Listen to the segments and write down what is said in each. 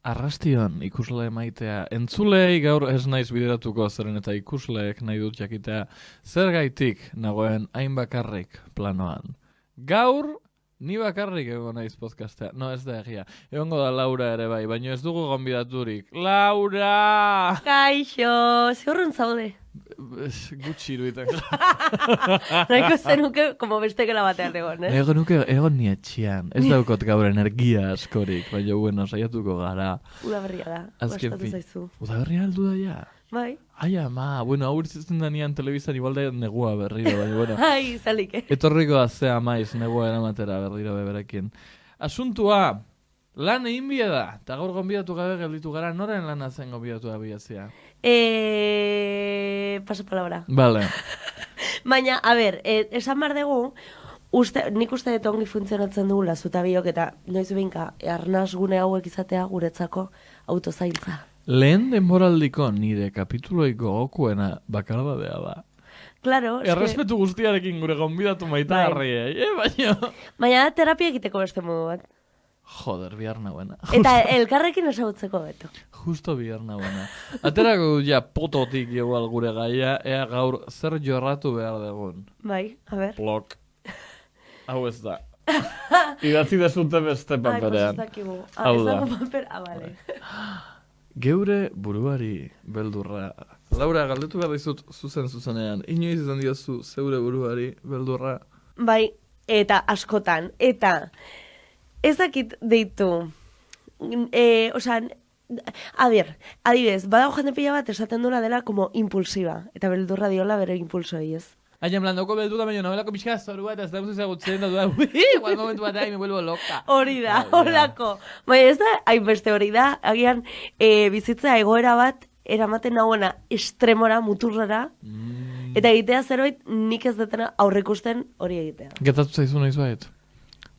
Arrastion ikusle maitea. Entzulei gaur ez naiz bideratuko zeren eta ikusleek nahi dut jakitea zer gaitik nagoen hain bakarrik planoan. Gaur ni bakarrik egon naiz podcastea. No, ez da egia. Egongo da Laura ere bai, baina ez dugu gonbidaturik. Laura! Kaixo, zeurrun zaude? Gutxi iruditan. Naiko zenuke, como beste gela batean egon, Egon ni etxean. Ez daukot gaur energia askorik, baina bueno, saiatuko gara. Udaberria da, gustatu zaizu. Udaberria heldu da ja? Bai. Ai ama, bueno, hau irtzitzen da nian telebizan igual da negua berriro, baina bueno. Ai, zalik, Etorriko azea maiz negua eramatera berriro beberekin. Asuntua, lan egin bie da, eta gaur gonbidatu gabe gelditu gara, noren lana zen gonbidatu da biazia? Paso palabra. Vale. Baina, a ber, esan behar dugu, nik uste dut ongi funtzionatzen dugula zuta biok, eta noiz behinka, arnaz gune hauek izatea guretzako autozaintza. Lehen denboraldiko nire kapituloiko gokuena bakarbadea da. Claro, Errespetu guztiarekin gure gonbidatu maitagarriei, baina da terapia egiteko beste modu bat. Joder, bihar nagoena. Eta elkarrekin esagutzeko beto. Justo bihar nagoena. Aterako ja pototik igual gure gaia, ea gaur zer jorratu behar dugun. Bai, a ber. Blok. Hau ez da. Idatzi dezute beste paperean. Hau da. Vale. Geure buruari beldurra. Laura, galdetu behar dizut zuzenean. Inoiz izan diozu zeure buruari beldurra? Bai, eta askotan. Eta ez dakit deitu. A ber, adibidez, badago jende pila bat esaten duela dela como impulsiva. Eta beldurra diola bere impulsoi ez. Aia, blandoko beldu da, baina nobelako pixka zorua eta ez da ezagutzen da duda. Igual momentu bat da, me vuelvo loca. Hori da, horako. Baina ez da, hainbeste hori da, agian bizitza egoera bat eramaten nagoena estremora, muturrara, eta egitea zerbait nik ez detena aurrekusten hori egitea. Gertatu zaizu noiz bait?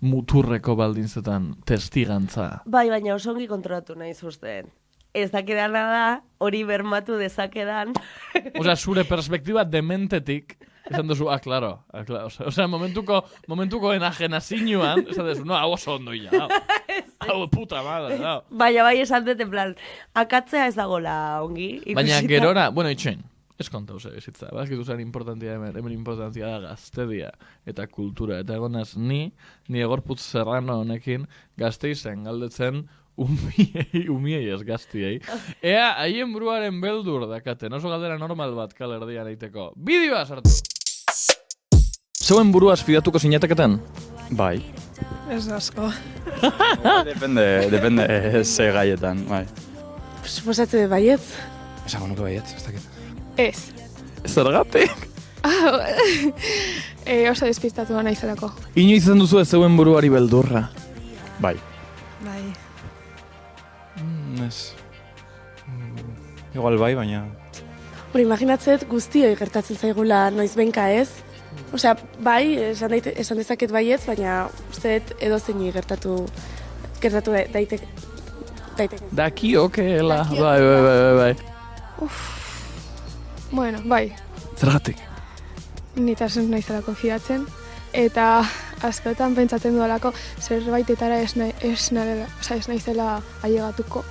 Muturreko baldintzetan testigantza. Bai, baina oso ongi kontrolatu nahi zuzten. Ez dakidana da, hori bermatu dezakedan. Osea, zure perspektiba dementetik, esan duzu, claro. Osea, momentuko enajenazinuan, esan duzu, no, hau oso ondo ya. Hau puta madre, no. Baina bai esan dut, en plan, akatzea ez dagoela ongi. Baina gerora, bueno, itxoin, ez kontau ze bizitza, bazkitu zen importantia hemen importantia da gaztedia eta kultura. Eta egonaz ni egorputz Serrano honekin gazteizen galdetzen umiei ez gaztiei. Ea, haien buruaren beldur dakaten, oso galdera normal bat kalerdian eiteko. Bideoa sartu! Zeuen buruaz fidatuko zinateketen? Bai. Ez asko. Depende ze gaietan, bai. Suposatze baietz? Esango nuke baietz, ez dakit. Ez. Zergatik? Oso despistatu naizelako. Inoiz izan duzu ez zeuen buruari beldurra? Bai. Bai. Ez. Igual bai, baina... Hori, imaginatzet guztioi gertatzen zaigula noizbenka ez? Osea, bai, esan dezaket baietz, baina uste dut edozeini gertatu daiteke. Dakiokeela, bai. Bueno, bai. Zergatik? Nitasun naizelako fidatzen. Eta askotan pentsatzen dudalako zerbaitetara ez naizela ailegatuko.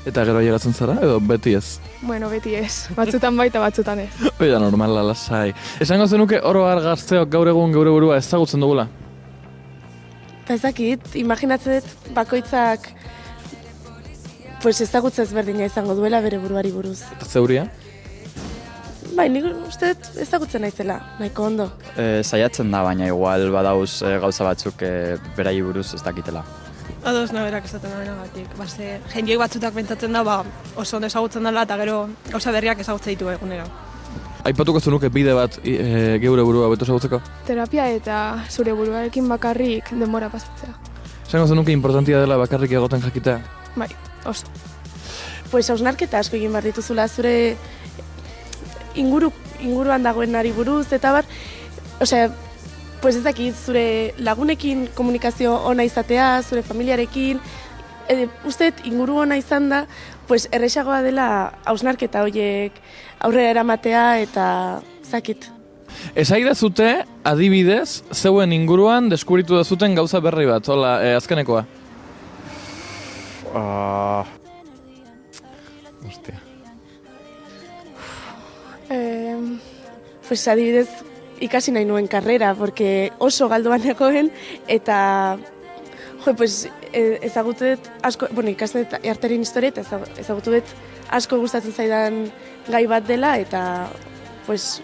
Eta gero ailegatzen zara, edo beti ez? Bueno, beti ez. Batzutan bai eta batzutan ez. Oida normala, lasai. Esango zenuke oro har gazteok gaur egun geure burua ezagutzen dugula? Eta ez dakit, imaginatzen dut bakoitzak ezagutzen ezberdina izango duela bere buruari buruz. Eta zeuria? Bai, nik uste dut ezagutzen naizela, nahiko ondo. Saiatzen da, baina igual badauz gauza batzuk berai buruz ez dakitela. Ados naberak esaten da batik. Jendioi batzutak pentsatzen da, oso ondo ezagutzen dela eta gero gauza berriak ezagutzen ditu egunero. Aipatuko zenuke bide bat geure burua beto ezagutzeko? Terapia eta zure buruarekin bakarrik denbora pasatzea. Esango zenuke importantia dela bakarrik egoten jakitea? Bai, oso. Hausnarketa asko egin behar dituzula zure inguruan dagoenari buruz, eta bar, ez dakit, zure lagunekin komunikazio ona izatea, zure familiarekin, uste inguru ona izan da, erresagoa dela hausnarketa horiek aurrera eramatea eta zakit. Esaidazute, adibidez, zeuen inguruan deskubritu dazuten gauza berri bat, hola, azkenekoa. pues adibidez ikasi nahi nuen karrera, porque oso galduan egoen, eta pues ezagutu dut asko, ikasten dut artearen historia, eta ezagutu dut asko gustatzen zaidan gai bat dela, eta pues...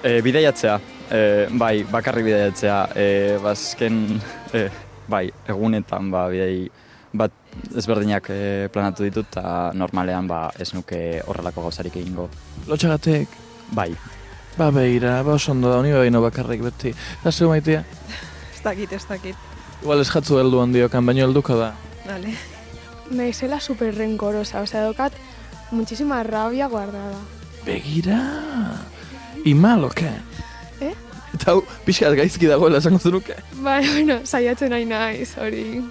Bidaiatzea, bai, bakarrik bidaiatzea, bazken, bai, egunetan, bidei bat ezberdinak planatu ditut, eta normalean ez nuke horrelako gauzarik egingo. Lotxagatek? Bai. Ba, beira, oso ondo da, honi behin bakarrik beti. Da, zeu maitea? Ez dakit. Igual ez jatzu heldu handiokan, baino helduko da. Vale. Naizela super rencorosa, daukat muchísima rabia guardada. Begira! Imal, oke? Eta hau, pixkat gaizki dagoela esango zenuke. Bai, saiatzen nahi naiz, hori.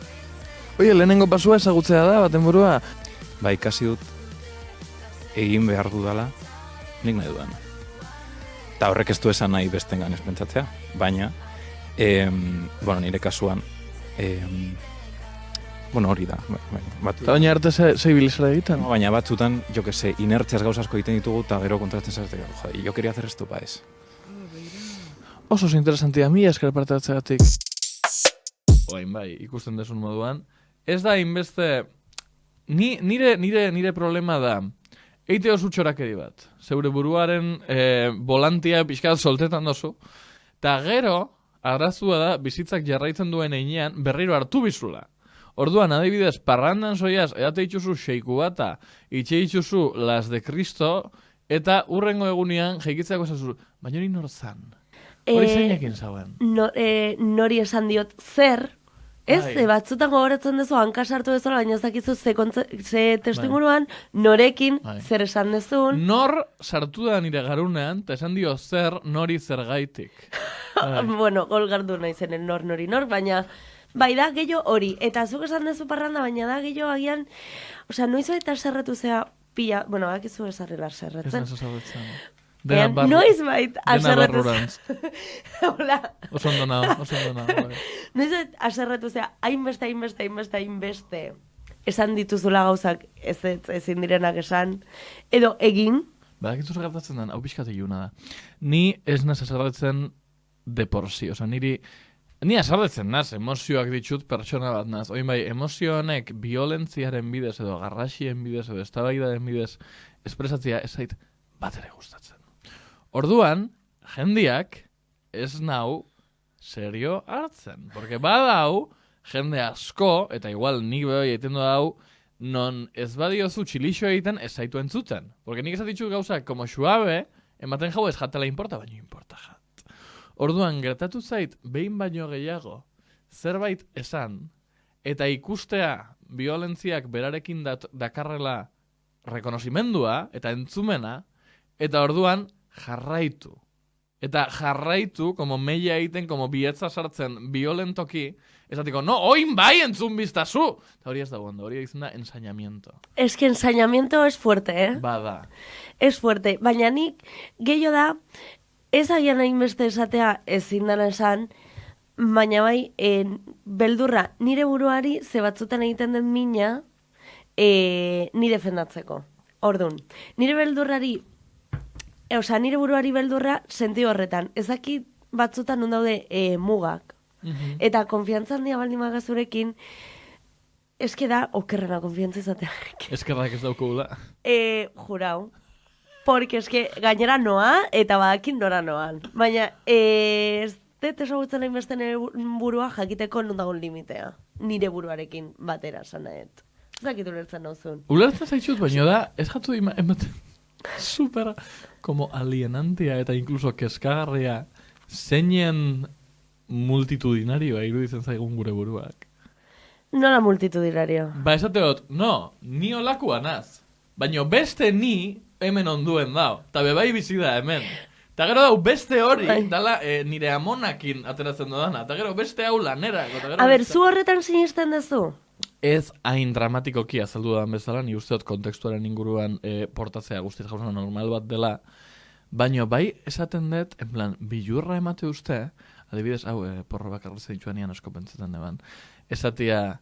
Oie, lehenengo pasua ezagutzea da, baten burua. Ba, ikasi dut egin behar dudala nik nahi dudan. Eta horrek ez du esan nahi bestengan ez pentsatzea, baina, nire kasuan, hori da. Eta baina arte zei bilizera egiten? Baina batzutan, inertziaz gauza asko egiten ditugu, eta gero kontratzen zarete, jo quería hacer esto, ez. Oso interesantia, mi esker parte hartzeagatik. Oain bai, ikusten desun moduan. Ez da inbeste, nire problema da, eite oso txorakeri bat. Zeure buruaren volantia pixkat soltetan dozu. Ta gero, arrazua da, bizitzak jarraitzen duen einean, berriro hartu bizula. Orduan, adibidez, parrandan soiaz, edate itxuzu xeiku bata, itxe itxuzu las de Cristo, eta urrengo egunean, jeikitzako esazu, baina hori nor zan? Hori zeinekin zauen? Nori esan diot zer, ez? Batzutan gogoratzen duzu, hankasartu dezula, baina ez dakizu ze testu inguruan, norekin zer esan dezun. Nor sartu da nire garunean, eta esan dio zer nori zergaitik. Golgardu nahi zenen nori, baina... Bai da, gehiago hori, eta zuk esan dezu parranda, baina da gehiago agian, noiz baita zerretu zea pila, akizu esarrela zerretzen. Ez nazazarretzen. Noiz baita azerretu zea. Hola. Oso ondo nago. Noiz baita azerretu zea, hainbeste, esan dituzula gauzak ezin direnak esan, edo egin. Badakizu gertatzen den, hau pixkat eguna da. Ni ez nazazarretzen de por si, Ni azaldetzen naz, emozioak ditut pertsona bat naz. Oin bai, emozio honek violentziaren bidez edo garrasien bidez edo eztabaidaren bidez espresatzea ez zait bat ere gustatzen. Orduan, jendiak ez nau serio hartzen. Porque badau, jende asko, eta igual nik behoi egiten hau, non ez badiozu txilixo egiten ez zaitu entzuten. Porque nik esatitxu gauzak, como suabe, ematen jau ez jatela importa, baino importa jat. Orduan, gertatu zait, behin baino gehiago, zerbait esan, eta ikustea violentziak berarekin dakarrela rekonozimendua, eta entzumena, eta orduan jarraitu. Eta jarraitu, como meia egiten, como bietza sartzen violentoki, esatiko, no, oin bai entzun biztazu! Eta hori ez da gondo, hori egiten da ensañamiento. Es que ensañamiento es fuerte, Bada. Es fuerte, baina nik gehiago da, ez agian hainbeste esatea ezin dana esan, baina bai, beldurra nire buruari ze batzutan egiten den mina ni defendatzeko. Ordun, nire buruari beldurra senti horretan. Ez dakit batzutan non daude mugak. Eta konfiantza handia baldin magazurekin, eske da okerrena konfiantza izatea. Eskerrak ez daukugula. Jurau. Porque eske gainera noa eta badakin nora noan. Baina ez dut esagutzen nahi beste nire burua jakiteko non dagoen limitea. Nire buruarekin batera sanaet. Ez dakit ulertzen nauzun. Ulertzen zaitxut, baina da, ez jatu ematen super como alienantia eta incluso keskagarria zeinen multitudinarioa iruditzen zaigun gure buruak. Nola multitudinario? Ba, esateot, no, ni olakua naz. Baina beste ni hemen onduen dao. Ta bebai bizi da hemen. Ta gero dau beste hori, dala nire amonakin ateratzen dudana. Ta gero beste hau lanera. A ber, zu horretan sinisten dezu? Ez hain dramatikoki azaldu da bezala, ni usteot kontekstuaren inguruan portatzea guztiz gauza normal bat dela. Baina bai esaten dut, en plan, bilurra emate uste, adibidez, hau, porro bakarra zeitxuan ian asko pentsetan deban, esatia,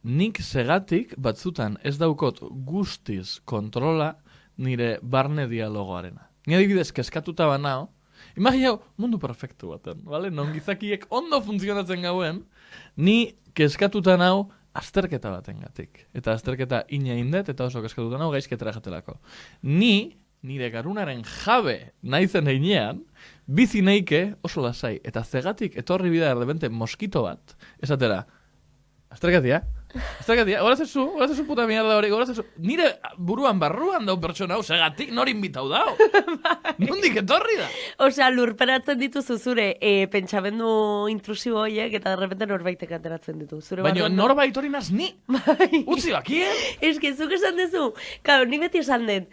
nik segatik batzutan ez daukot guztiz kontrola nire barne dialogoarena. Ni adibidez, keskatuta banao, imaginau mundu perfektu baten, vale? Non gizakiek ondo funtzionatzen gauen, ni keskatuta nau azterketa batengatik. Eta azterketa ina indet, eta oso keskatuta nau gaizketera jatelako. Ni, nire garunaren jabe naizen heinean, bizi neike oso lasai. Eta zegatik etorri bida erdebente moskito bat, esatera, azterketia, gorazezu puta mierda hori, gorazezu. Nire buruan barruan dau pertsona hau, segatik nori invitau dau. Nondik etorri da? Osea, lurperatzen dituzu zure pentsamendu intrusibo horiek eta derrepente norbaitek ateratzen ditu. Baina norbait hori naz ni? Utzi bakien? Ez que zuk esan dezu, claro, ni beti esan dut,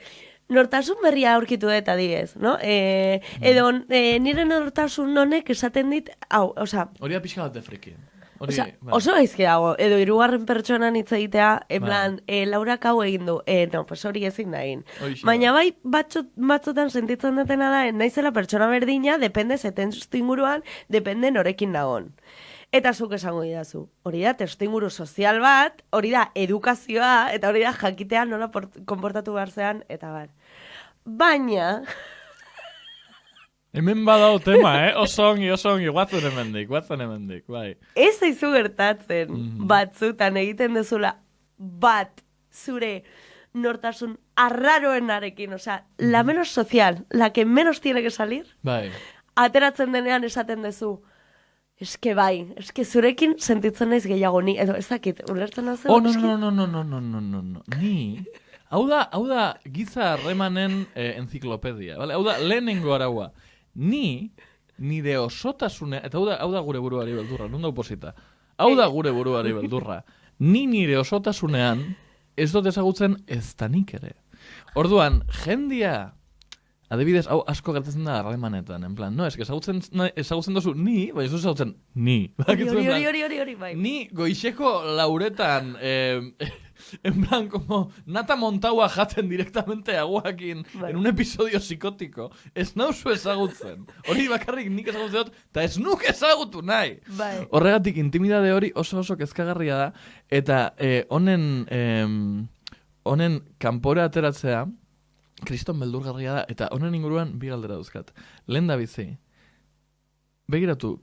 nortasun berria aurkitu dut adibidez, no? Edo nire nortasun honek esaten dit, hau, osea... Hori da pixka bat de friki. Oso gaizki dago, edo hirugarren pertsonan hitz egitea, en plan, Laurak hau egin du, no, pues hori ezin da egin. Baina bai, batzutan sentitzen dutena da, naizela pertsona berdina, depende zeten inguruan, depende norekin nagon. Eta zuk esango didazu, hori da testuinguru sozial bat, hori da edukazioa, eta hori da jakitea nola konportatu behar zean, eta bar. Baina... Hemen badao tema, oso ongi, guatzen hemendik, bai. Ez zaizu gertatzen, batzutan egiten dezula, bat, zure nortasun arraroenarekin, osea, la menos social, la que menos tiene que salir, bai. Ateratzen denean esaten dezu, eske bai, eske zurekin sentitzen naiz gehiago ni, edo ez dakit, ulertzen hau zen? No, ni... Hau da giza harremanen enziklopedia, vale? Hau da lehenengo araua. Ni, nire osotasune, eta hau da gure buruari beldurra, non da oposita. Hau da gure buruari beldurra. Ni nire osotasunean ez dut ezagutzen ez tanik ere. Orduan, jendia, adibidez, hau asko gertatzen da harremanetan, en plan, no, ezagutzen dozu ni, bai, ez dut ezagutzen ni. Hori, bai. Ni goixeko lauretan... En plan, como nata montaua jaten directamente aguakin en un episodio psicótico. Ez nauzu ezagutzen. Hori bakarrik nik ezagutzen dut, eta ez nuk ezagutu nahi. Horregatik, intimidade hori oso kezkagarria da, eta honen kanpora ateratzea, kriston beldurgarria da, eta honen inguruan bi galdera duzkat. Lehen da bizi. Begiratu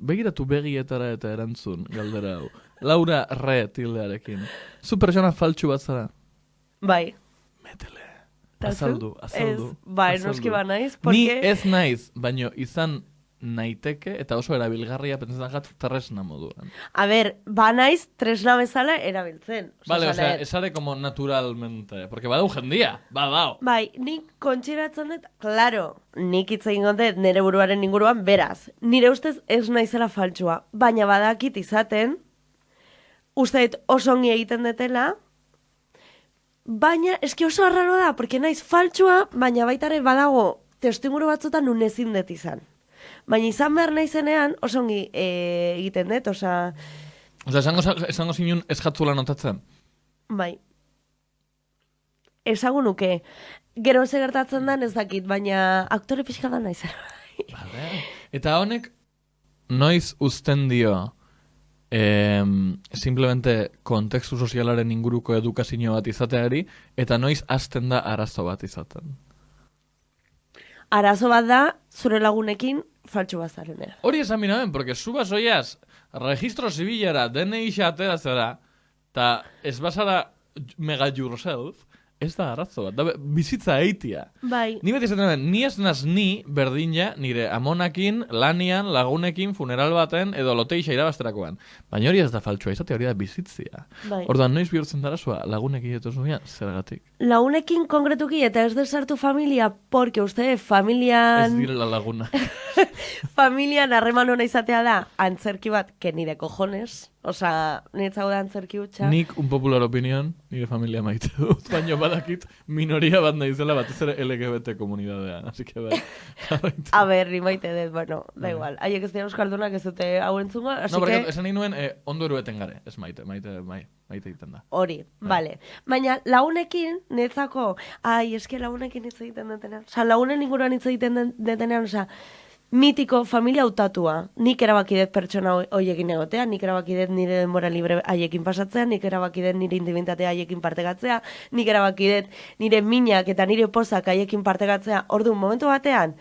begietara eta erantzun galdera hau. Laura Re tildearekin. Zu pertsona faltsu bat zara? Bai. Metele. Azaldu. Bai, noski ba naiz. Ni ez naiz, baino izan naiteke eta oso erabilgarria pentsatzen jat tresna moduan. A ber, ba naiz tresna bezala erabiltzen. Vale, osea, esare como naturalmente. Porque badau jendia, badau. Bai, nik kontxeratzen dut, claro, nik hitz egin dut nire buruaren inguruan, beraz. Nire ustez ez naizela faltsua, baina badakit izaten, uste oso ongi egiten detela, baina eski oso arraro da, porque naiz faltsua, baina baitare badago testuinguru batzutan nun ezin dut izan. Baina izan behar naizenean, oso ongi egiten dut, osea... Esango zinun ez jatzula notatzen? Bai. Esango nuke. Gero ze gertatzen den ez dakit, baina aktore pixka da naiz. Vale. Eta honek, noiz uzten dio simplemente kontekstu sozialaren inguruko edukazio bat izateari, eta noiz hasten da arazo bat izaten. Arazo bat da, zure lagunekin faltsu bazarenea. Hori esan binaben, porque zu basoiaz registro zibilera DNI atera zera, eta ez bazara mega yourself, ez da arazo bat, da bizitza eitia. Bai. Ni beti esaten ni ez naz ni berdina nire amonakin, lanian, lagunekin, funeral baten, edo loteixa irabazterakoan. Baina hori ez da faltsua izate, hori da bizitzia. Bai. Orduan, noiz bihurtzen dara zua lagunekin eto zuia, zergatik. Lagunekin konkretuki eta ez desartu familia, porque uste familian... Ez direla laguna. Familian harreman hona izatea da, antzerki bat, que nire cojones, osa, niretzau da antzerki hutsa. Nik, un popular opinion, nire familia maite dut, baina badakit minoria bat nahizela batez ere LGBT komunidadean, así que bai. A ber, ni maite dut, bueno, da igual. Haiek ez dira euskaldunak ez dute hau entzungo, así que... No, porque esan nahi nuen, ondo erueten gare, ez maite egiten da. Hori, vale. Baina lagunekin, niretzako, eske lagunekin hitz egiten detenean, osa, lagunen inguruan hitz egiten detenean, osa, mitiko familia hautatua. Nik erabaki dut pertsona hoiekin egotea, nik erabaki dut nire denbora libre haiekin pasatzea, nik erabaki dut nire intimitatea haiekin partegatzea, nik erabaki dut nire minak eta nire pozak haiekin partegatzea. Orduan, momentu batean,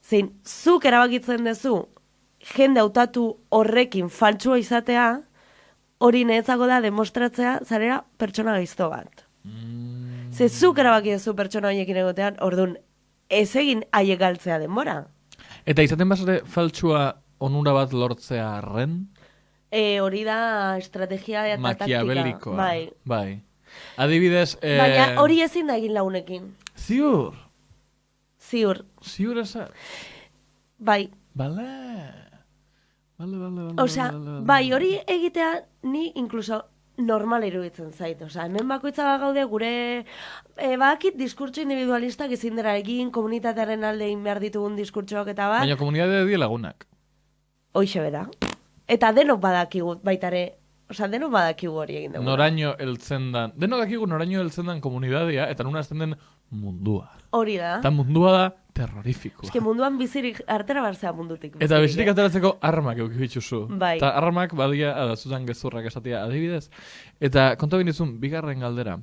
zein, zuk erabakitzen duzu, jende hautatu horrekin faltsua izatea, hori netzako da demostratzea zarera pertsona gaizto bat. Ze zuk erabaki duzu pertsona horiekin egotean, orduan, ez egin haiek galtzea denbora. Eta izaten bazare faltsua onura bat lortzea arren? Hori da estrategia eta taktika. Makiabelikoa. Bai. Adibidez... Baina hori ezin da egin lagunekin. Ziur? Ziur. Ziur ezer? Bai. Bale. Osea, bai, hori egitea ni inkluso normal iruditzen zait. Osea, hemen bakoitza gaude gure bakit diskurtso individualistak ezin dira egin, komunitatearen alde egin behar ditugun diskurtsoak eta bat. Baina komunitatea die lagunak. Hoixe bera. Eta denok badakigu baitare, osea, denok badakigu hori egin dugu. Noraino heltzen dan, denok dakigu noraino heltzen dan komunitatea eta nuna azten den mundua. Hori da. Eta mundua da terrorifikoa. Eske munduan bizirik artera barzea mundutik. Eta bizirik ateratzeko armak eukibitzuzu. Bai. Eta armak badia zutan gezurrak esatia adibidez. Eta konta binizun, bigarren galdera.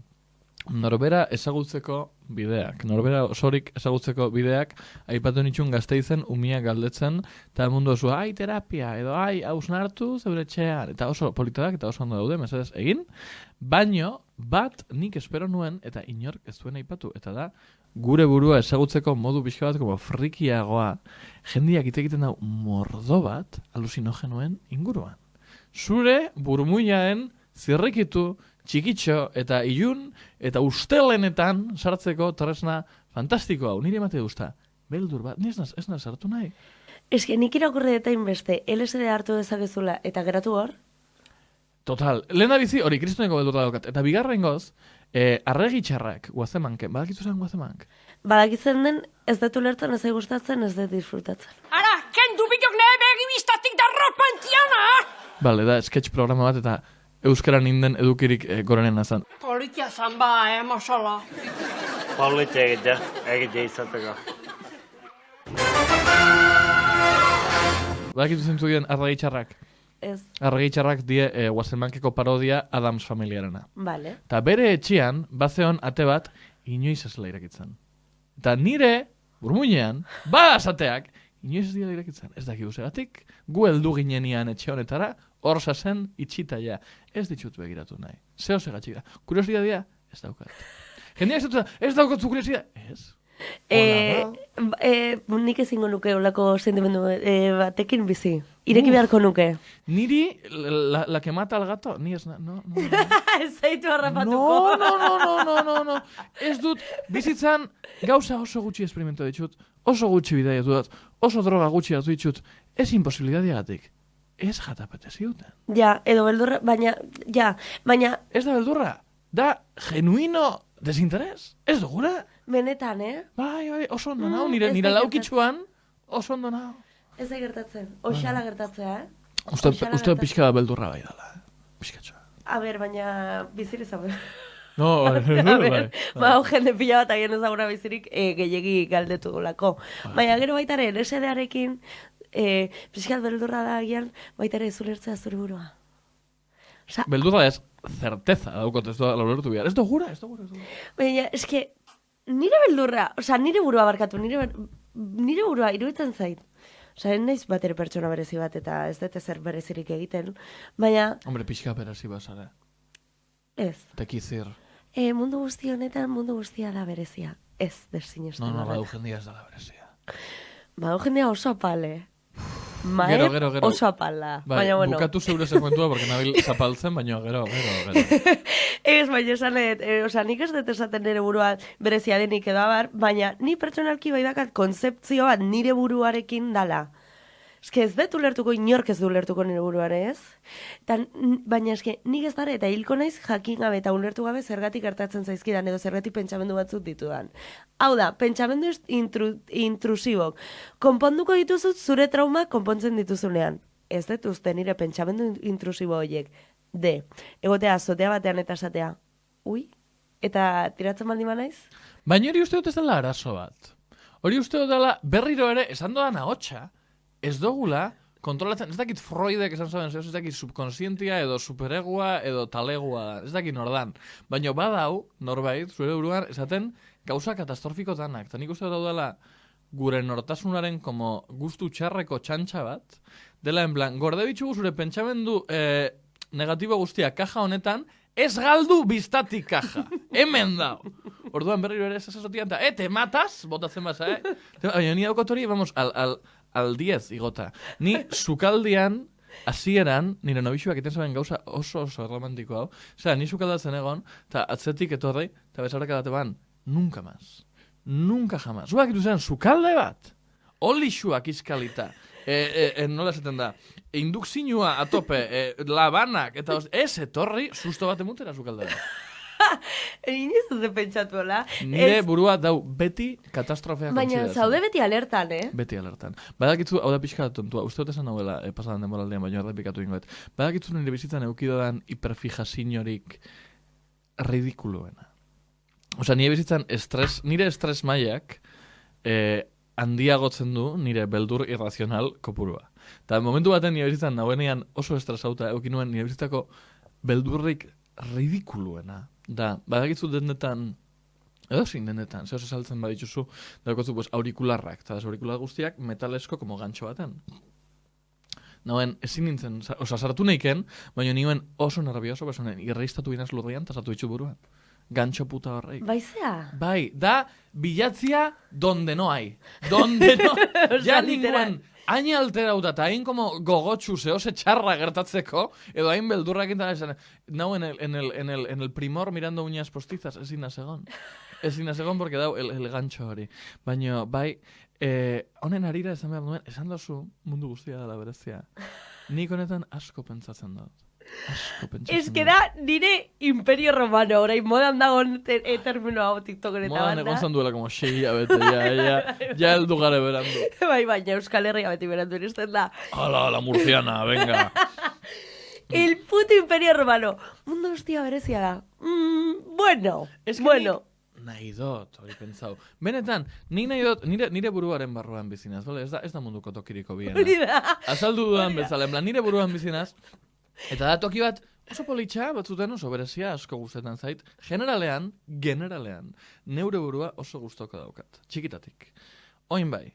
Norbera ezagutzeko bideak. Norbera osorik ezagutzeko bideak aipatu nitxun Gasteizen umiak galdetzen eta mundu oso, ai terapia, edo ai hausnartu zeure etxean. Eta oso politadak eta oso ondo daude, mesedez egin. Baino, bat nik espero nuen eta inork ez duen aipatu. Eta da, gure burua ezagutzeko modu pixka bat, como frikiagoa, jendiak ite egiten dau mordo bat, alusinogenoen inguruan. Zure burmuinaen zirrikitu, txikitxo eta ilun eta ustelenetan sartzeko tresna fantastiko hau. Nire emate duzta, beldur bat, ni ez naz hartu nahi. Eske nik irakurri eta inbeste, LSD hartu dezakezula eta geratu hor? Total, lehen da bizi hori kristoneko beldurra daukat. Eta bigarren goz, arregi txarrak, guazemanken, badakizu zen guazemank? Badakitzen den, ez dut ulertzen, ez gustatzen, ez dut disfrutatzen. Ara, kendu bidok nahi begibistatik da ropantiana! Bale, da, sketch programa bat eta euskaran inden edukirik goranen azan. Politia zan ba, masala. Politia egitea izateko. Badakizu zentzu dien arregi txarrak? Ez. Arregi txarrak die guazemankeko parodia Adams familiarena. Vale. Ta bere etxean, bazeon ate bat, inoiz ez dela irakitzen. Eta nire, burmuinean, asateak, inoiz ez dela irakitzen. Ez dakigu zegatik, gu heldu ginenian etxe honetara, hor sasen itxitaia. Ez ditut begiratu nahi. Zeo segatxik da. Kuriosidadia, ez daukat. Jendeak ez dut, ez daukatzu kuriosidadia? Ez. Nik ezingo nuke olako sentimendu batekin bizi. Ireki beharko nuke. Niri, la que mata al gato, ni ez no. Ez zaitu harrapatuko. No. Ez dut, bizitzan gauza oso gutxi esperimentu ditut, oso gutxi bidaia dut, oso droga gutxi dut ditut, ez imposibilidadiagatik. Ez jatapete ziuten. Ja, edo beldurra, baina... Ez da beldurra, da genuino desinteres, ez dugura. Benetan, Bai, oso ondo nao, nire laukitxuan, oso ondo nao. Ez da gertatzen, oxala gertatzea, Uste pixka da beldurra bai dala, pixkatxoa. A ber, baina bizirik zabe. No, bai. Jende pila bat agien ezaguna bizirik gehiegi galdetu dolako. Baina gero baitare, LSD-arekin, pixkat beldurra da agian, baitare ez ulertzea zure burua. Beldurra ez, certeza daukot, ez da ulertu behar. Ez da gura. Baina, eske, nire beldurra, nire burua barkatu, nire burua iruditzen zait. Naiz bat ere pertsona berezi bat eta ez dut ezer berezirik egiten, baina... Hombre, pixka berezi bazara. Ez. Tekizir. Mundu guzti honetan, mundu guztia da berezia. Ez, desinezten. No, badu jendia ez da berezia. Badu jendia oso apale. Gero. Oso apala. Bai, bukatu zeure sekuentua, porque nabil zapaltzen, baina gero. Ez, baina esanet, nik ez dut esaten nire burua berezia denik edo abar, baina ni pertsonalki bai dakat konzeptzio bat nire buruarekin dala. Eske ez dut ulertuko, inork ez du ulertuko nire buruare, ez? Baina eske nik ez dara eta hilko naiz jakin gabe eta ulertu gabe zergatik gertatzen zaizkidan edo zergatik pentsamendu batzuk ditudan. Hau da, pentsamendu intrusibok. Konponduko dituzut zure trauma konpontzen dituzunean. Ez dut uste nire pentsamendu intrusibo horiek. Egotea azotea batean eta esatea. Ui, eta tiratzen baldin naiz? Baina hori uste dut ez dela arazo bat. Hori uste dut dela, berriro ere, esan dodan ahotsa, ez dogula, kontrolatzen, ez dakit Freudek esan zaben, ez dakit subkonsientia edo superegua edo talegua, ez dakit nordan. Baina badau, norbait, zure buruan, esaten gauza katastrofiko danak. Ta nik uste dut daudela, gure nortasunaren como gustu txarreko txantxa bat, dela en plan, gorde bitxugu zure pentsamendu negatibo guztia kaja honetan, ez galdu biztatik kaja. Hemen dao. Orduan berriro ere esasotian, te matas, botatzen basa, Baina ni daukotori, vamos, al 10 igota. Ni sukaldian, hasieran nire nobixuak iten zaben gauza oso romantiko hau. Osea, ni sukaldatzen egon, eta atzetik etorri, eta bezarrak edate ban, nunca más. Nunca jamás. Zuak ituzen, sukalde bat, olixuak iskalita, nola esaten da, indukzinua atope, labanak, eta ez etorri, susto bat emutera sukaldera. Iniz ez pentsatu, hola? Nire burua dau beti katastrofea baina zaude beti alertan, Beti alertan. Badakitzu, hau da pixka tontua, uste dut esan hauela, pasadan demoraldean, baina errepikatu ingoet. Badakitzu nire bizitzan eukidodan hiperfijazinorik ridikuloena. Osea, nire bizitzan nire estres mailak handiagotzen du nire beldur irrazional kopurua. Eta momentu baten nire bizitzan nauenean oso estresauta eukinuen nire bizitzako beldurrik ridikuluena. Da, badakitzu dendetan, edo zin dendetan, zehoz esaltzen badituzu, daukotzu pues, aurikularrak, eta aurikular guztiak metalesko como gantxo baten. Nauen, ezin nintzen, sartu neiken, baina nioen oso nervioso, besonen, irreiztatu binaz lurrian, eta sartu ditzu buruan. Gancho puta horreik. Baizea? Bai, da, bilatzia donde no hay. Donde no, ja ninguen, hain alterauta eta hain como gogotxu zehose txarra gertatzeko, edo hain beldurrak esan, nau en el primor mirando uñas postizas, ezin nasegon. Ezin nasegon, porque dau el gancho hori. Baina, bai, honen harira esan behar duen, esan dozu mundu guztia dela berezia. Nik honetan asko pentsatzen dut. Ez que da nire imperio romano, orain modan dagoen termino hau TikToken eta banda. Modan egon zanduela como 6 abete, ja heldu gare berandu. Bai, baina Euskal Herria beti berandu iristen da. Hala, murciana, venga. El puto imperio romano. Mundu guztia berezia da. Bueno. Nahi dut, hori pentsau. Benetan, nik nahi dut, nire buruaren barruan bizinaz, ez da munduko tokiriko biena. Azaldu dudan bezala, nire buruan bizinaz, eta da toki bat oso politxa, batzuten oso berezia asko gustetan zait. Generalean, neure burua oso gustoko daukat. Txikitatik. Oin bai.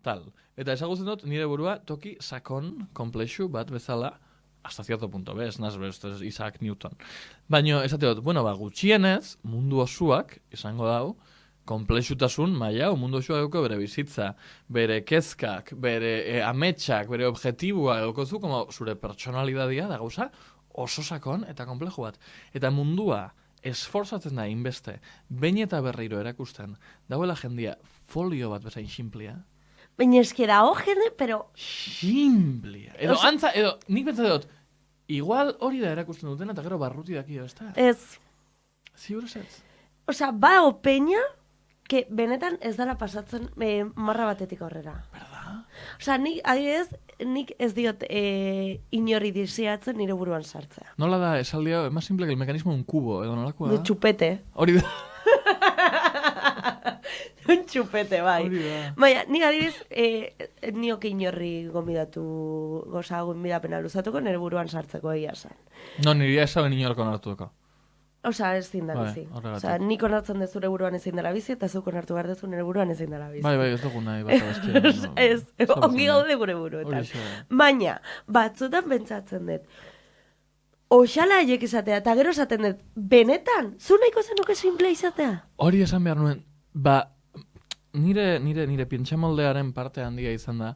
Tal. Eta ezagutzen dut nire burua toki sakon, komplexu bat bezala, hasta cierto punto, ez naz ez Isaac Newton. Baina, esate dut, gutxienez, mundu osuak, izango dau, komplexutasun maila, mundu osua duko bere bizitza, bere kezkak, bere ametsak, bere objetibua, edukozu, como zure personalidadia da gauza, oso sakon eta komplejo bat. Eta mundua esforzatzen da inbeste, behin eta berriro erakusten, dauela jendia folio bat bezain xinplia. Baina eskera jende, pero... Xinplia. Edo, nik pentsa dut, igual hori da erakusten duten, eta gero barruti dakio, ez da? Ez. Ziur ez? Osea, ba opeina, que benetan ez dara pasatzen marra batetik aurrera. Berda? Osea, nik ez diot inorri disiatzen nire buruan sartzea. Nola da, esaldia, más simple que el mecanismo de un cubo, edo nolakoa da? De chupete. Hori da. Un chupete, bai. Hori da. Baina, nik adibidez, nioke inorri gonbidapena luzatuko nire buruan sartzeko egia zen. No, nirea esaben inorko nartuko. Osea, ezin da bizi. Osea, nik onartzen dezure buruan ezin dela bizi, eta zuk onartu behar dezu nire buruan ezin dela bizi. Bai, ez dugu nahi bat abestia. Ez, ongi gaude gure buruetan. Baina, batzutan pentsatzen dut, oxala haiek izatea, eta gero esaten dut, benetan, zu nahiko zenuke simple izatea? Hori esan behar nuen, nire pentsamoldearen parte handia izan da,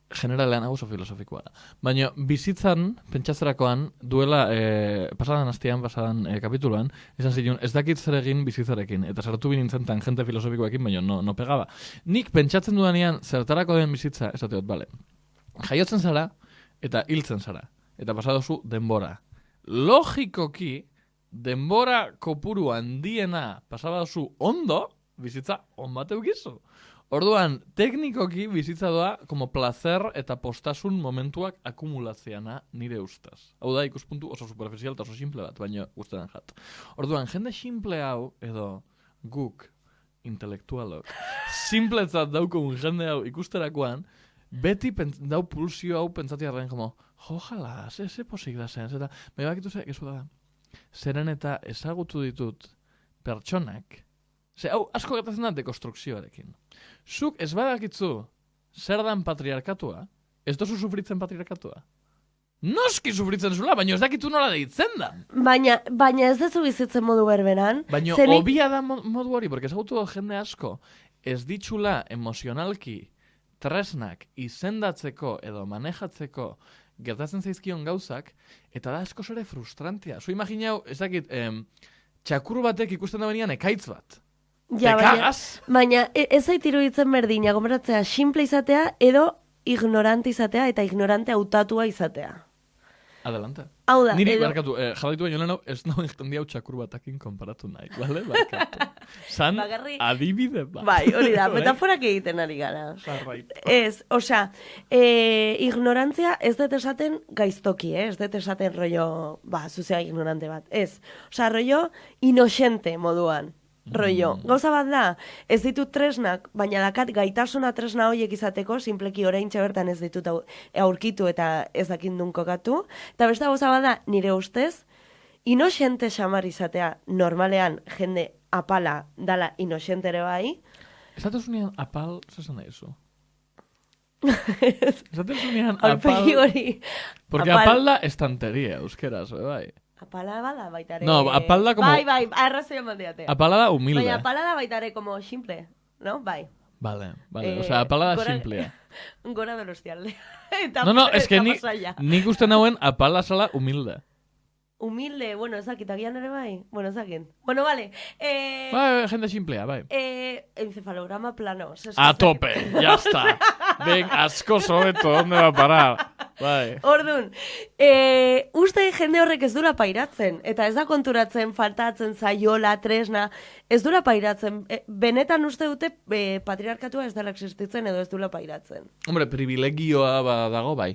generalean hau oso filosofikoa da. Baina bizitzan, pentsatzerakoan, duela, pasadan kapituluan, izan zilun, ez dakit zer egin bizitzarekin, eta sartu binintzen tangente filosofikoekin, baina no pegaba. Nik pentsatzen dudanean, zertarako den bizitza, esateot, bale, jaiotzen zara, eta hiltzen zara, eta pasadozu denbora. Logikoki, denbora kopuru handiena pasadozu ondo, bizitza on bat eukizu. Orduan, teknikoki bizitza doa como placer eta postasun momentuak akumulazioana nire ustez. Hau da, ikuspuntu oso superficial eta oso simple bat, baina guztetan jat. Orduan, jende simple hau, edo guk, intelektualok, simpletzat daukogun jende hau ikusterakoan, beti dau pulsio hau pentsatiarren, como, jala, ze posik da zen, eta, bai bakitu ze, gezu da, zeren eta ezagutu ditut pertsonak, hau, asko gertatzen da dekonstrukzioarekin. Zuk ez badakitzu zer dan patriarkatua, ez dozu sufritzen patriarkatua. Noski sufritzen zula, baina ez dakitu nola deitzen da. Baina ez dezu bizitzen modu berberan. Baina obia da modu hori, porque ezagutu jende asko, ez ditxula emozionalki tresnak izendatzeko edo manejatzeko gertatzen zaizkion gauzak, eta da asko zure frustrantia. Zu imaginau, ez dakit, txakur batek ikusten da benian ekaitz bat. Baina ez zait iruditzen berdina, gomeratzea, simple izatea edo ignorante izatea eta ignorante hautatua izatea. Adelante. Hau da, niri, barkatu, jarraitu baino lehenu, ez nago entendia txakur batakin konparatu nahi, bale? Barkatu. San, adibide bat. Bai, hori da, metaforak egiten ari gara. Ez, osea, ignorantzia ez dut esaten gaiztoki, ez dut esaten rollo, zuzea ignorante bat. Ez, osea, rollo inoxente moduan. Rollo, gauza bat da, ez ditut tresnak, baina dakat gaitasuna tresna horiek izateko, simpleki oraintxe bertan ez ditut aurkitu eta ez dakindun kokatu. Eta beste gauza bat da, nire ustez, inoxente xamar izatea normalean jende apala dala inoxente ere bai. Esatezunean apal, zesan da izu? Esatezunean apal... Porque apal da estanteria, euskeraz, bai. Apala bada baitare... No, apal da como... Bai, arrazoi emandiate. Apala da humilde. Baina apala da baitare como simple, no? Bai. Vale. O sea, apala da simplea. Gora velostialde. No, es que nik uste nauen apala zala humilde. Humilde, bueno, ezakit, agian ere bai. Bueno, ezakit. Bueno, vale. Bai, gente simplea, bai. Encefalograma plano. A tope, ya está. Ben, asko sobeto, ¿dónde va a parar? Bai. Orduan, uste jende horrek ez dura pairatzen, eta ez da konturatzen, faltatzen zaiola, tresna, ez dura pairatzen. Benetan uste dute patriarkatua ez dela existitzen edo ez dura pairatzen. Hombre, privilegioa dago, bai.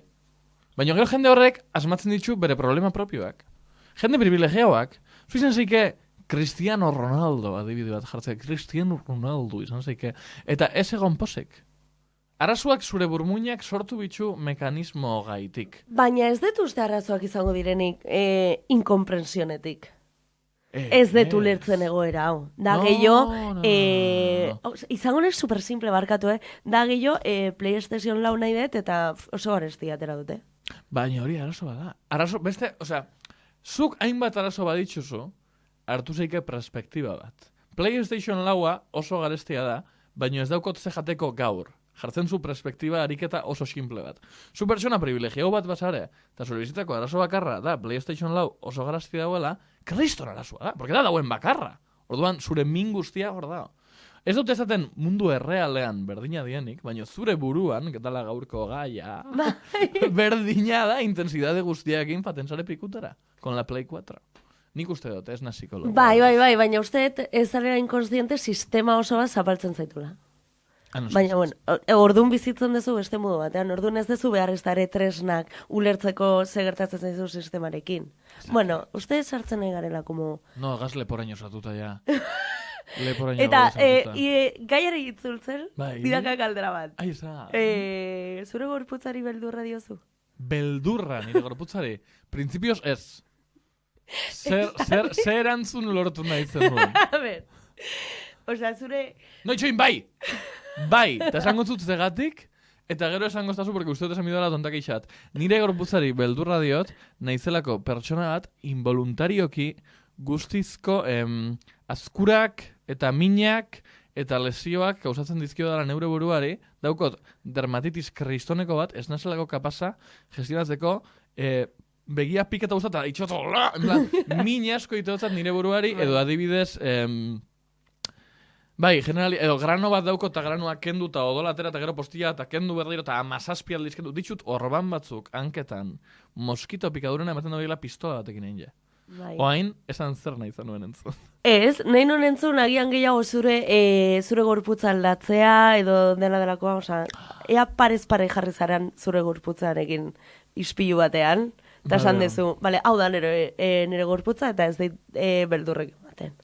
Baina gero jende horrek asmatzen ditu bere problema propioak. Jende privilegiauak, zuizan zeike Cristiano Ronaldo, adibide bat jartzen, Cristiano Ronaldo izan zeike, eta ez egon posek. Arazoak zure burmuinak sortu bitxu mekanismo gaitik. Baina ez dut uste arazoak izango direnik inkomprensionetik. Ez dut ulertzen egoera hau. Da gehiago, izango nez super simple barkatu, da gehiago PlayStation lau nahi dut eta oso garesti atera dute. Baina hori arazo bada. Arazo, beste, osea, zuk hainbat arazo baditzuzu, hartu zeike perspektiba bat. PlayStation laua oso garestia da, baina ez daukot ze jateko gaur. Jartzen zu perspektiba ariketa oso simple bat. Zu pertsona privilegiau bat basare, eta zure bizitako arazo bakarra da PlayStation lau oso garazti dauela, kriston arazoa da, porque da dauen bakarra. Orduan, zure min guztia hor da. Ez dut ezaten mundu errealean berdina dienik, baina zure buruan, getala gaurko gaia, berdina da intensidade guztiakin patensare pikutara, con la Play 4. Nik uste dut, ez na psikologo. Bai, baina uste ez zarela inkonstiente sistema oso bat zapaltzen zaitula. Baina, bueno, orduan bizitzen duzu beste modu batean, orduan ez duzu behar ez dara tresnak ulertzeko segertatzen zaizu sistemarekin. Bueno, uste sartzen nahi garela, como... No, gaz leporaino satuta ja. Eta, gaiari itzultzen, didakak aldera bat. Aiza. Zure gorputzari beldurra diozu? Beldurra, nire gorputzari? Printzipioz ez. Zer erantzun lortu nahi zen duen? A ver, osea, zure... No, itxoin, bai! Bai, eta esango zut zegatik, eta gero esango zazu, porque uste dut esan bidala tontak eixat. Nire gorputzari beldurra diot, nahizelako pertsona bat, involuntarioki guztizko azkurak eta minak eta lesioak kausatzen dizkio dara neure buruari, daukot dermatitis kristoneko bat, ez nazelako kapasa gestionatzeko begia piketa guztata, itxoto, min asko itotzat nire buruari, edo adibidez... Bai, generali, edo grano bat dauko eta granoa kendu eta odola atera eta gero postilla eta kendu berdiro eta amazazpi aldiz kendu. Ditxut orban batzuk, hanketan, moskito pikadurena ematen dagoela pistola batekin egin ja. Bai. Oain, esan zer nahi zen nuen entzun. Ez, nahi nuen entzun agian gehiago zure gorputza aldatzea edo dela delakoa, oza, ea parez pare jarri zaren zure gorputzarekin ispilu batean, eta esan dezu, bale, hau da nire gorputza eta ez deit beldurrek baten.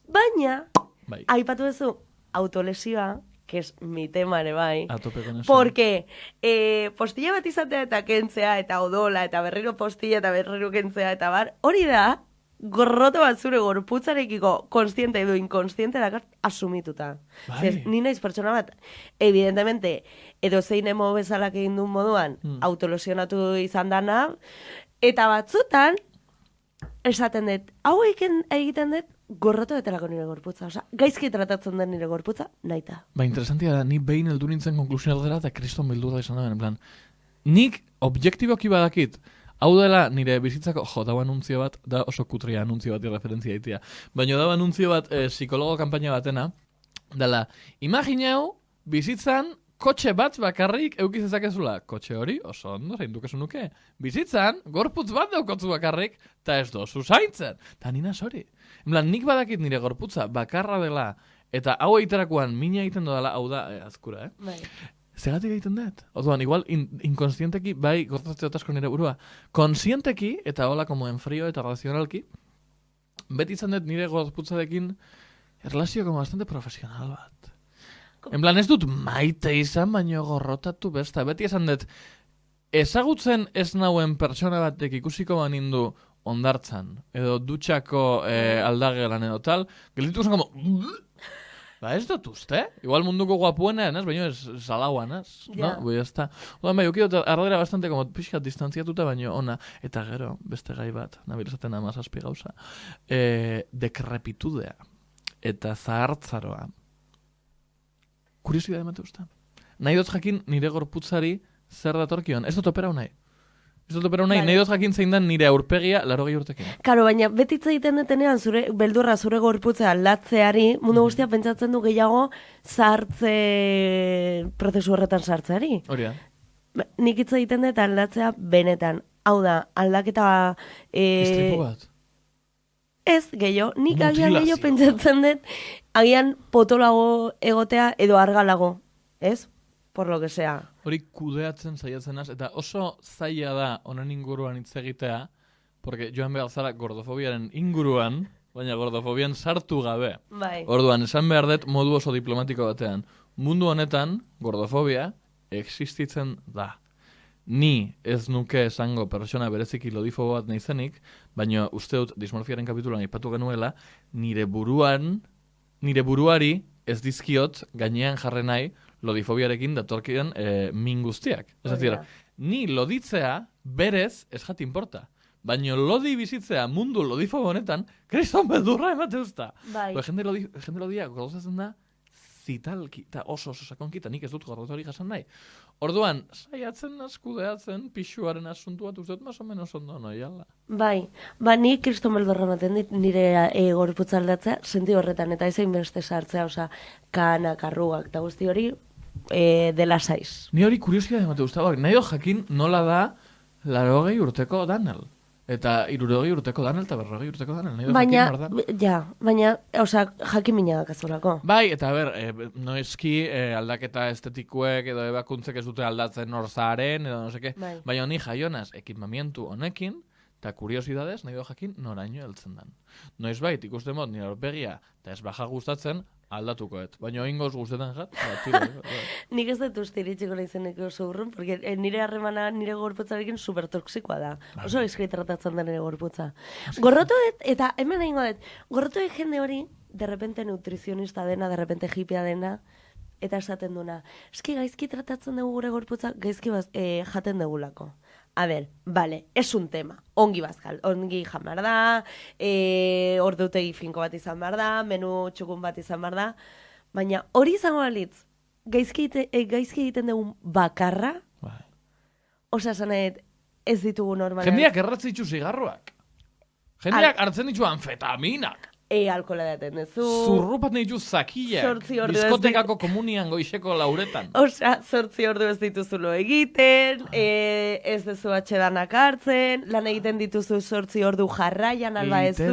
Baina... Aipatu duzu, autolesioa, que es mi tema ere bai. A tope con eso. Porque postilla bat izatea eta kentzea, eta odola, eta berriro postilla, eta berriro kentzea, eta bar, hori da, gorroto bat zure gorputzarekiko konstiente edo inkonstiente dakar asumituta. Bai. Ni naiz pertsona bat, evidentemente, edo zein emo bezalak egin duen moduan, autolesionatu izan dana, eta batzutan, esaten dut, hau egiten dut, gorroto betelako nire gorputza. Osa, gaizki tratatzen den nire gorputza, naita. Ba, interesantia da, ni behin heldu nintzen konklusioa dela eta kriston bildurra izan da, en plan, nik objektiboki badakit, hau dela nire bizitzako, dago anuntzio bat, da oso kutria anuntzio bat irreferentzia itia, baina dago anuntzio bat psikologo kanpaina batena, dela, imagineu, bizitzan, kotxe bat bakarrik eukiz ezakezula. Kotxe hori, oso ondo, zein dukezu nuke. Bizitzan, gorputz bat daukotzu bakarrik, eta ez dozu zaintzen. Ta nina sori. Nik badakit nire gorputza bakarra dela, eta hau egiterakoan mina egiten dela, hau da, azkura, Bai. Zegatik egiten dut? Oduan, igual, inkonsienteki, bai, gortatzea otasko nire burua. Konsienteki, eta hola, como en frío eta razionalki, beti izan dut nire gorputzarekin erlazio como bastante profesional bat. En plan, ez dut maite izan, baino gorrotatu besta. Beti esan dut, ezagutzen ez nauen pertsona batek ikusiko banindu ondartzan, edo dutxako aldagelan edo tal, gelditu zen como... Ba, ez dut uste? Igual munduko guapuenean, ez? Baina ez salauan, ez? No? Bai, ez da. Odan, bai, okidot, arradera bastante como pixkat distantziatuta, baino ona. Eta gero, beste gai bat, nabilezaten amazazpi gauza. Dekrepitudea. Eta zahartzaroa. Kuriosidade emate usta. Nahi dut jakin nire gorputzari zer datorkion. Ez dut opera nahi. Nahi dut jakin zein den nire aurpegia 80 urtekin. Karo, baina betitza egiten detenean beldurra zure gorputza aldatzeari, mundu guztia pentsatzen du gehiago zahartze prozesu horretan sartzeari. Hori da. Nik hitz egiten dut aldatzea benetan. Hau da, aldaketa... Istripu bat. Ez, gehiago. Nik agian gehiago pentsatzen dut, agian potolago egotea edo argalago. Ez? Por lo que sea. Hori kudeatzen saiatzen az, eta oso zaila da honen inguruan hitz egitea, porque joan behar zara gordofobiaren inguruan, baina gordofobian sartu gabe. Bai. Orduan, esan behar dut modu oso diplomatiko batean. Mundu honetan, gordofobia existitzen da. Ni ez nuke esango pertsona bereziki lodifobo bat naizenik, baina uste dut dismorfiaren kapitulan aipatu genuela, nire buruari ez dizkiot gainean jarre nahi lodifobiarekin datorkidan min guztiak. Ez dira, ni loditzea berez ez jati importa. Baina lodi bizitzea mundu lodifobo honetan, kriston beldurra emate usta. Bai. Jende lodia gordozatzen da zitalki, eta oso sakonki, eta nik ez dut gordotori jasan nahi. Orduan, saiatzen askudeatzen, pixuaren asuntu bat uste dut más o menos ondo noiala. Bai, nik kriston beldurra ematen dit nire gorputza aldatzea, senti horretan, eta ezein beste sartzea, oza, kanak, arrugak, eta guzti hori, dela saiz. Ni hori kuriosidade emate guztabak, nahi jakin nola da 80 urteko Daniel. Eta 60 urteko Daniel eta 40 urteko Daniel. Baina, jakin mina dakazolako. Bai, eta noizki aldaketa estetikuek edo ebakuntzek ez dute aldatzen norzaren, edo no seke. Baina honi jaionaz, ekipamientu honekin, eta kuriosidadez, nahi jakin noraino heltzen dan. Noizbait, ikusten mod, nire aurpegia, eta ez baja gustatzen, aldatukoet. Baina oingoz guztetan jat, Nik ez dut uste iritsiko nahizeneko oso urrun, porque nire harremana nire gorputzarekin supertoxikoa da. Oso izkri tratatzen da nire gorputza. Gorroto eta hemen egingo dut, gorroto jende hori, derrepente nutrizionista dena, derrepente hipia dena, eta esaten duna. Eski gaizki tratatzen dugu gure gorputza, gaizki jaten dugulako. A ver, vale, es un tema. Ongi bazkal, ongi jan behar da, ordutegi finko bat izan behar da, menu txukun bat izan behar da, baina hori izango balitz, gaizki egiten dugun bakarra, osa zanet ez ditugu normalak. Jendeak erratzen ditu zigarroak. Jendeak hartzen ditu anfetaminak. Alkola daten dezu. Zurrupat ditu zakilak. Diskotekako komunian goizeko lauretan. Osa, 8 ordu ez dituzulo egiten, ez dezu atxedanak hartzen, lan egiten dituzu 8 ordu jarraian alba ezu,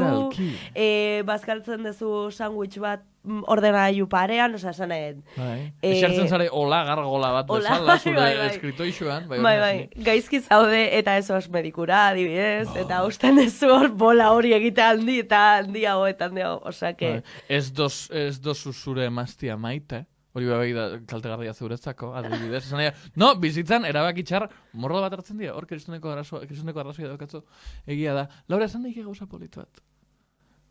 bazkaltzen dezu sandwich bat ordenagailu parean, osea, esan nahi. Esartzen zare hola gargola bat bezala, zure eskritoixoan. Bai, gaizki zaude eta ez oaz medikura, adibidez, eta usten dezu hor bola hori egite handiago, osea, que... Ez dozu zure emaztia maite, hori bai da kaltegarria zeuretzako, adibidez. No, bizitzan erabakitxar morro bat hartzen dira, hor kristuneko arrazoia daukatzu egia da. Laura, esan daik gauza polit bat.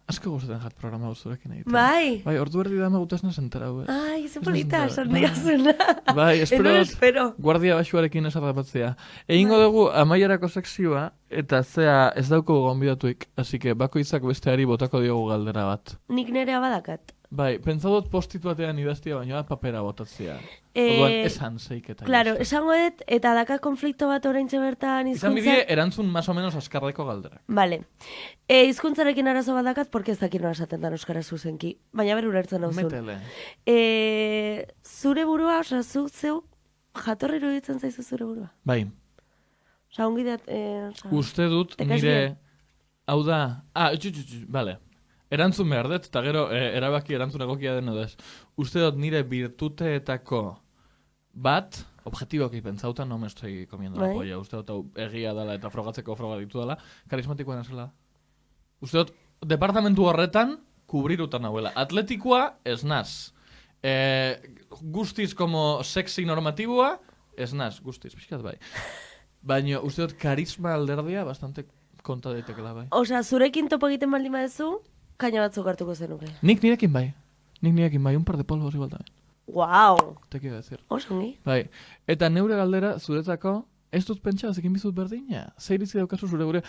Asko gustatzen jat programa guzurekin egiten. Bai, ordu erdi dama gutazna zentera, Ai, ze polita, esan digazuna. Bai, espero guardia baxuarekin esarrapatzea. Egingo dugu amaierako sekzioa, eta zea ez dauko gonbidatuik, así que bakoitzak besteari botako diogu galdera bat. Nik nerea badakat. Bai, pentsa dut postitu batean idaztia, baina papera botatzea. Orduan, esan zeiketa. Claro, esango dut, eta daka konflikto bat oraintxe bertan hizkuntza... Izan bidie, erantzun más o menos askarreko galdera. Vale. Hizkuntzarekin arazo bat dakat, porque ez dakit nola esaten da euskara zuzenki. Baina ber ulertzen nauzun. Metele. Zure burua, osea, zeu, jatorri iruditzen zaizu zure burua? Bai. Osea, ongi dat... Uste dut, nire... Hau da... Vale. Erantzun behar dut, eta gero erabaki erantzun egokia den odez. Uste dut nire virtuteetako bat, objetiboki pentsauta, no me estoy comiendo la polla. Uste dut egia dela eta frogatzeko froga ditu dela, karismatikoa nazela. Uste dut, departamentu horretan, kubrirutan nahuela. Atletikoa, ez naz. Guztiz como sexy normatiboa, ez naz, guztiz, pixkat bai. Baina uste dut karisma alderdia bastante konta daitekela bai. Osea, zurekin topo egiten baldin badezu, kaina batzuk hartuko zenuke. Nik nirekin bai, un par de polvos igual también. Guau! Te quiero decir. Osongi. Bai, eta neure galdera zuretzako, ez dut pentsa bazekin bizut berdina. Zeirizi daukazu zure burua.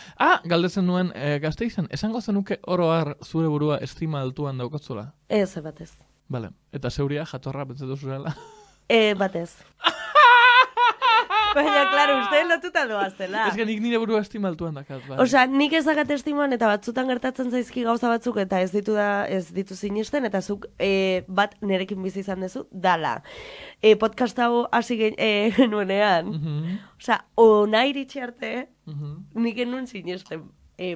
Galdetzen nuen Gasteizen, esango zenuke oro har zure burua estima altuan daukatzula? Ez, batez. Vale, eta zeuria jatorra pentsatu zurela? Batez. Baina, klaro, uste lotuta doazela. Ez que nik nire burua estima altuan dakat. Bai. Osea, nik ez dakat estiman eta batzutan gertatzen zaizki gauza batzuk eta ez ditu sinisten eta zuk bat nerekin bizi izan dezu, dala. Podcast hau hasi genuenean. Osea, ona iritsi arte, nik enun sinisten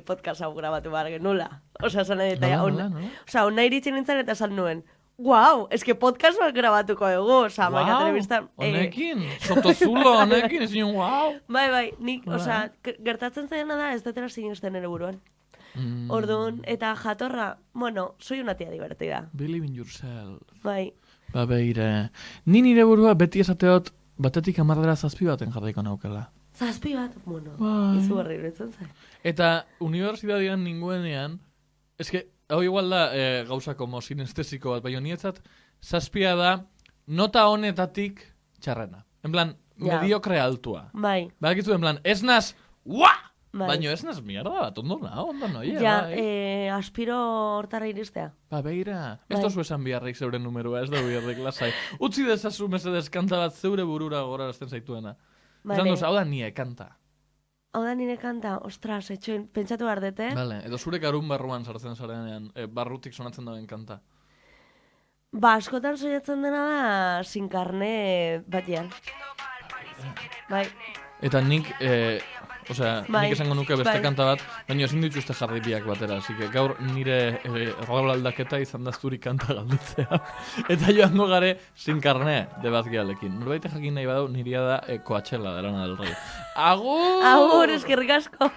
podcast hau grabatu behar genula. Osea, zan eta Osea, ona iritsi nintzen eta esan nuen. Guau, eske podcast bat grabatuko dugu, oza, maika telebistan. Honekin, sotozulo honekin, ez nion, guau. Bai, nik, oza, gertatzen zaiena da ez detera sinisten ere buruan. Orduan, eta jatorra, bueno, soy una tía divertida. Believe in yourself. Bai. Ba, beire, ni nire burua beti esateot, batetik 10 zazpi baten jarraiko naukela. Zazpi bat? Bueno, izu barri iruditzen zai. Eta unibertsitatean ninguenean, eske, hau igual da gauza como sinestesiko bat, baina nietzat, zazpia da nota honetatik txarrena. En plan, mediokre altua. Bai. Bakizu, en plan, ez naz, baina ez naz mierda bat, ondo noia. Ja, aspiro hortara iristea. Ba, beira, ez dozu esan biharrik zeure numerua, ez da biharrik lasai. Utzi dezazu mesedez kanta bat zeure burura gorarazten zaituena. Esan duz, hau da nie kanta. Hau da nire kanta, ostras, etxoin, pentsatu behar dut, Vale, edo zure garun barruan sartzen zarenean, barrutik sonatzen dauen kanta. Ba, askotan soinatzen dena da, sin carne batian. Bai. Eta nik, nik esango nuke beste kanta bat, baina ezin dituzte jarri biak batera, así que gaur nire rol aldaketa izan da zuri kanta galditzea. Eta joango gare sin carne de Bazgialekin. Norbait jakin nahi badau, niria da Coachella de Lana del Rey. Agur! Agur, eskerrik asko!